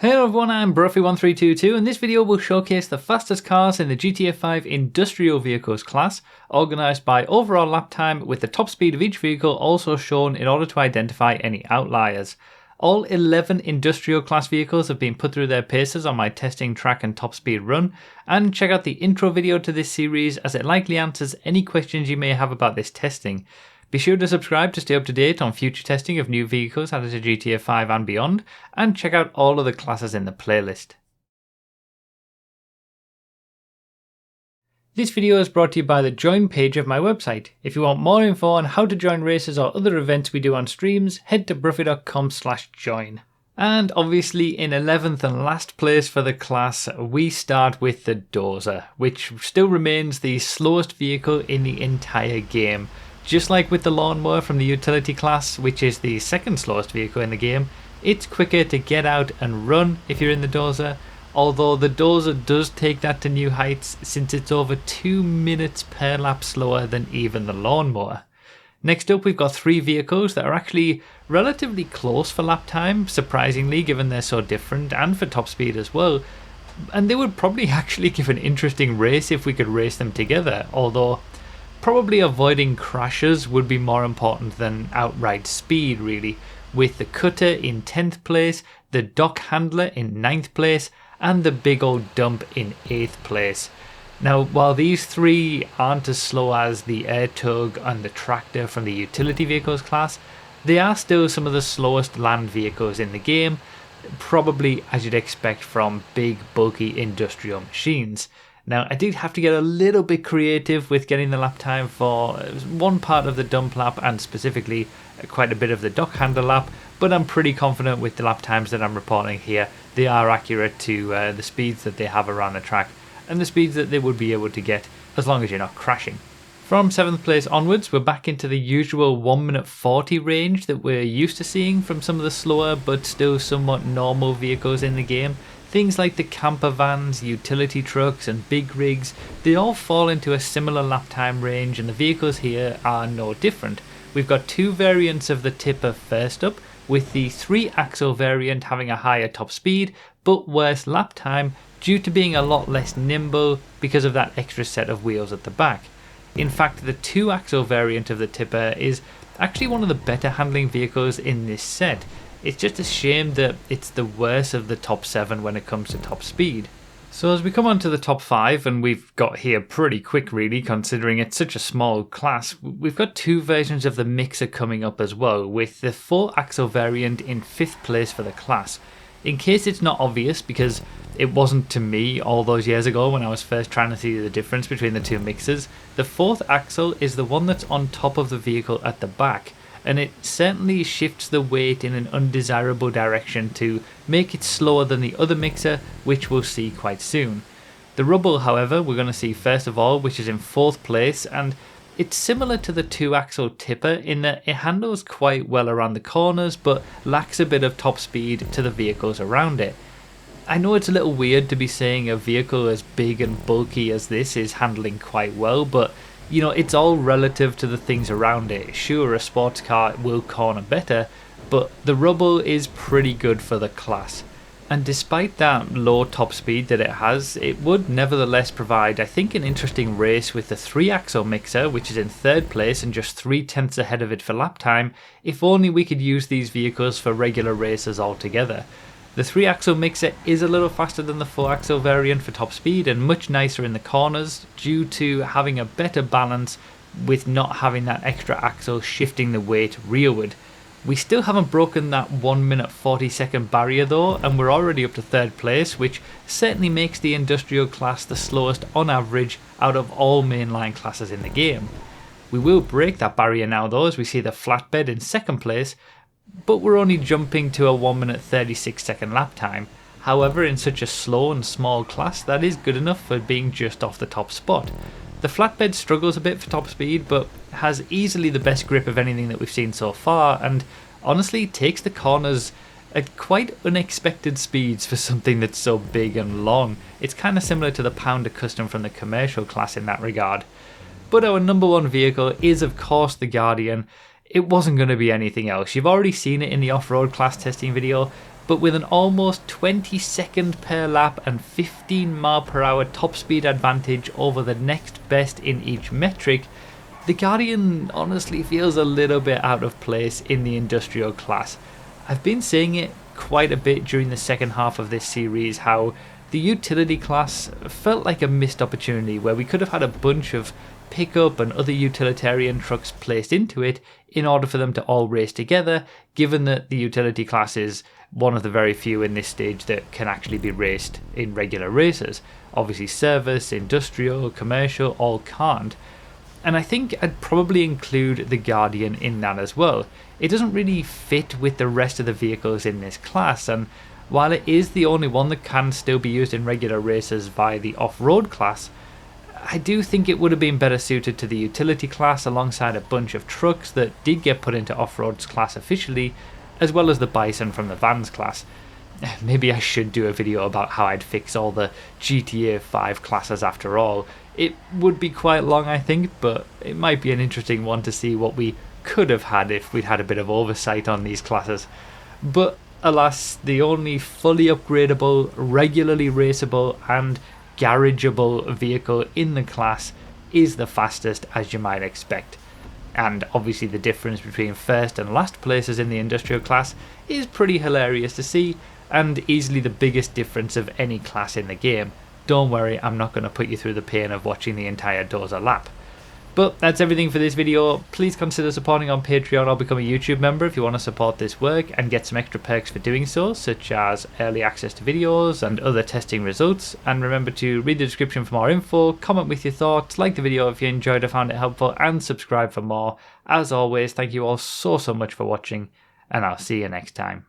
Hello everyone, I'm Bruffy1322 and this video will showcase the fastest cars in the GTA 5 Industrial Vehicles class, organised by overall lap time with the top speed of each vehicle also shown in order to identify any outliers. All 11 industrial class vehicles have been put through their paces on my testing track and top speed run, and check out the intro video to this series as it likely answers any questions you may have about this testing. Be sure to subscribe to stay up to date on future testing of new vehicles added to GTA 5 and beyond, and check out all of the classes in the playlist. This video is brought to you by the join page of my website. If you want more info on how to join races or other events we do on streams, head to bruffy.com/join. And obviously in 11th and last place for the class, we start with the Dozer, which still remains the slowest vehicle in the entire game. Just like with the lawnmower from the utility class, which is the second slowest vehicle in the game, it's quicker to get out and run if you're in the Dozer, although the Dozer does take that to new heights since it's over 2 minutes per lap slower than even the lawnmower. Next up, we've got three vehicles that are actually relatively close for lap time, surprisingly given they're so different, and for top speed as well. And they would probably actually give an interesting race if we could race them together, although probably avoiding crashes would be more important than outright speed really, with the Cutter in 10th place, the Dock Handler in 9th place, and the Big Old Dump in 8th place. Now, while these three aren't as slow as the Air Tug and the Tractor from the utility vehicles class, they are still some of the slowest land vehicles in the game, probably as you'd expect from big bulky industrial machines. Now, I did have to get a little bit creative with getting the lap time for one part of the dump lap and specifically quite a bit of the dock handler lap, but I'm pretty confident with the lap times that I'm reporting here. They are accurate to the speeds that they have around the track and the speeds that they would be able to get as long as you're not crashing. From 7th place onwards, we're back into the usual 1 minute 40 range that we're used to seeing from some of the slower but still somewhat normal vehicles in the game. Things like the camper vans, utility trucks and big rigs, they all fall into a similar lap time range and the vehicles here are no different. We've got two variants of the tipper first up, with the 3-axle variant having a higher top speed but worse lap time due to being a lot less nimble because of that extra set of wheels at the back. In fact, the 2-axle variant of the tipper is actually one of the better handling vehicles in this set. It's just a shame that it's the worst of the top 7 when it comes to top speed. So as we come on to the top 5, and we've got here pretty quick really considering it's such a small class, we've got two versions of the mixer coming up as well, with the 4-axle variant in 5th place for the class. In case it's not obvious, because it wasn't to me all those years ago when I was first trying to see the difference between the two mixers, the 4th axle is the one that's on top of the vehicle at the back, and it certainly shifts the weight in an undesirable direction to make it slower than the other mixer, which we'll see quite soon. The rubble, however, we're going to see first of all, which is in 4th place, and it's similar to the 2-axle tipper in that it handles quite well around the corners but lacks a bit of top speed to the vehicles around it. I know it's a little weird to be saying a vehicle as big and bulky as this is handling quite well, but you know, it's all relative to the things around it. Sure, a sports car will corner better, but the rubble is pretty good for the class. And despite that low top speed that it has, it would nevertheless provide, I think, an interesting race with the 3-axle mixer, which is in 3rd place and just 3/10 ahead of it for lap time, if only we could use these vehicles for regular races altogether. The 3-axle mixer is a little faster than the 4-axle variant for top speed and much nicer in the corners due to having a better balance with not having that extra axle shifting the weight rearward. We still haven't broken that 1 minute 40 second barrier though, and we're already up to 3rd place, which certainly makes the industrial class the slowest on average out of all mainline classes in the game. We will break that barrier now though, as we see the flatbed in 2nd place, but we're only jumping to a 1 minute 36 second lap time. However, in such a slow and small class, that is good enough for being just off the top spot. The flatbed struggles a bit for top speed, but has easily the best grip of anything that we've seen so far, and honestly takes the corners at quite unexpected speeds for something that's so big and long. It's kind of similar to the Pounder Custom from the commercial class in that regard. But our number one vehicle is of course the Guardian. It wasn't going to be anything else. You've already seen it in the off-road class testing video. but with an almost 20-second per lap and 15 mph top speed advantage over the next best in each metric, the Guardian honestly feels a little bit out of place in the industrial class. I've been saying it quite a bit during the second half of this series how the utility class felt like a missed opportunity where we could have had a bunch of pickup and other utilitarian trucks placed into it in order for them to all race together, given that the utility class is one of the very few in this stage that can actually be raced in regular races. Obviously service, industrial, commercial all can't. And I think I'd probably include the Guardian in that as well. It doesn't really fit with the rest of the vehicles in this class, and while it is the only one that can still be used in regular races via the off-road class, I do think it would have been better suited to the utility class alongside a bunch of trucks that did get put into off-roads class officially, as well as the Bison from the Vans class. Maybe I should do a video about how I'd fix all the GTA 5 classes after all. It would be quite long I think, but it might be an interesting one to see what we could have had if we'd had a bit of oversight on these classes. But alas, the only fully upgradable, regularly raceable and garageable vehicle in the class is the fastest, as you might expect. And obviously the difference between first and last places in the industrial class is pretty hilarious to see, and easily the biggest difference of any class in the game. Don't worry, I'm not going to put you through the pain of watching the entire Dozer lap. But that's everything for this video. Please consider supporting on Patreon or become a YouTube member if you want to support this work and get some extra perks for doing so, such as early access to videos and other testing results. And remember to read the description for more info, comment with your thoughts, like the video if you enjoyed or found it helpful, and subscribe for more. As always, thank you all so much for watching, and I'll see you next time.